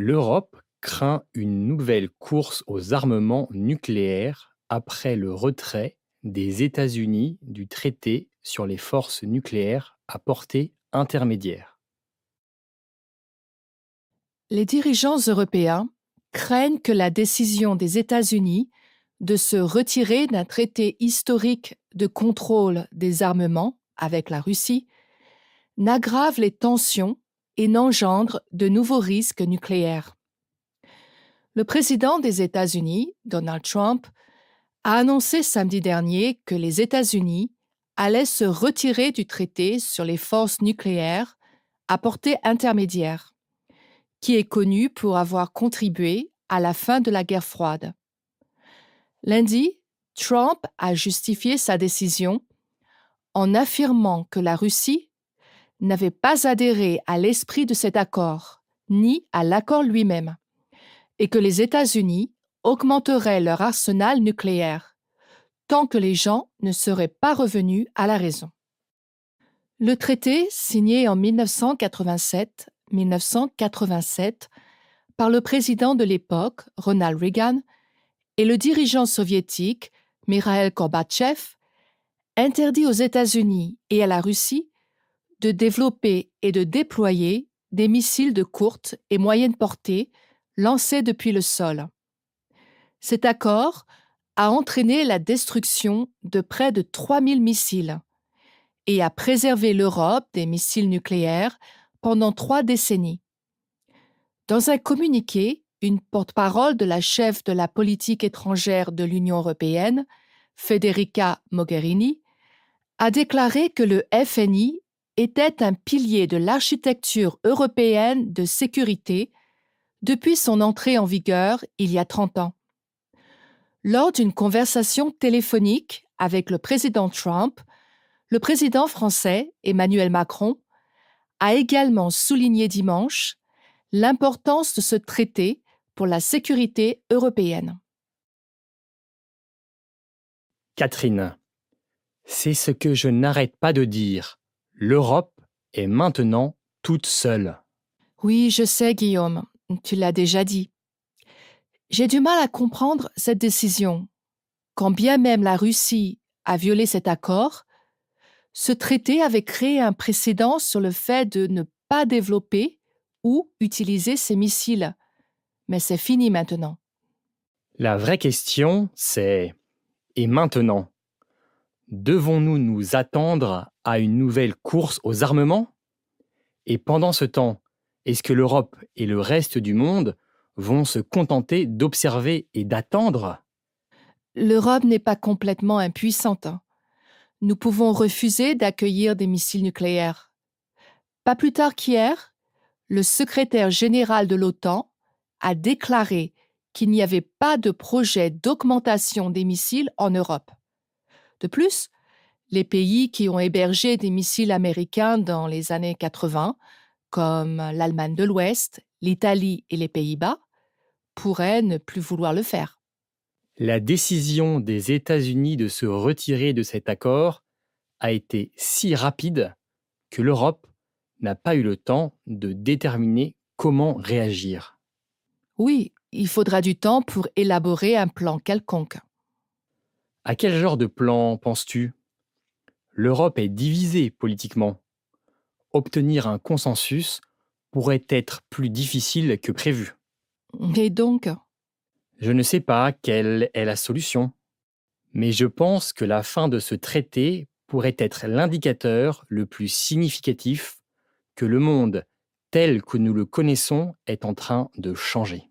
L'Europe craint une nouvelle course aux armements nucléaires après le retrait des États-Unis du traité sur les forces nucléaires à portée intermédiaire. Les dirigeants européens craignent que la décision des États-Unis de se retirer d'un traité historique de contrôle des armements avec la Russie n'aggrave les tensions et n'engendre de nouveaux risques nucléaires. Le président des États-Unis, Donald Trump, a annoncé samedi dernier que les États-Unis allaient se retirer du traité sur les forces nucléaires à portée intermédiaire, qui est connu pour avoir contribué à la fin de la guerre froide. Lundi, Trump a justifié sa décision en affirmant que la Russie n'avait pas adhéré à l'esprit de cet accord, ni à l'accord lui-même, et que les États-Unis augmenteraient leur arsenal nucléaire, tant que les gens ne seraient pas revenus à la raison. Le traité, signé en 1987 par le président de l'époque, Ronald Reagan, et le dirigeant soviétique, Mikhail Gorbatchev, interdit aux États-Unis et à la Russie de développer et de déployer des missiles de courte et moyenne portée lancés depuis le sol. Cet accord a entraîné la destruction de près de 3000 missiles et a préservé l'Europe des missiles nucléaires pendant 3 décennies. Dans un communiqué, une porte-parole de la chef de la politique étrangère de l'Union européenne, Federica Mogherini, a déclaré que le FNI était un pilier de l'architecture européenne de sécurité depuis son entrée en vigueur il y a 30 ans. Lors d'une conversation téléphonique avec le président Trump, le président français, Emmanuel Macron, a également souligné dimanche l'importance de ce traité pour la sécurité européenne. Catherine, c'est ce que je n'arrête pas de dire. L'Europe est maintenant toute seule. Oui, je sais, Guillaume, tu l'as déjà dit. J'ai du mal à comprendre cette décision. Quand bien même la Russie a violé cet accord, ce traité avait créé un précédent sur le fait de ne pas développer ou utiliser ces missiles. Mais c'est fini maintenant. La vraie question, c'est et maintenant, devons-nous nous attendre à une nouvelle course aux armements? Et pendant ce temps, est-ce que l'Europe et le reste du monde vont se contenter d'observer et d'attendre? L'Europe n'est pas complètement impuissante. Nous pouvons refuser d'accueillir des missiles nucléaires. Pas plus tard qu'hier, le secrétaire général de l'OTAN a déclaré qu'il n'y avait pas de projet d'augmentation des missiles en Europe. De plus, les pays qui ont hébergé des missiles américains dans les années 80, comme l'Allemagne de l'Ouest, l'Italie et les Pays-Bas, pourraient ne plus vouloir le faire. La décision des États-Unis de se retirer de cet accord a été si rapide que l'Europe n'a pas eu le temps de déterminer comment réagir. Oui, il faudra du temps pour élaborer un plan quelconque. À quel genre de plan penses-tu? L'Europe est divisée politiquement. Obtenir un consensus pourrait être plus difficile que prévu. Et donc, Je ne sais pas quelle est la solution, mais je pense que la fin de ce traité pourrait être l'indicateur le plus significatif que le monde tel que nous le connaissons est en train de changer.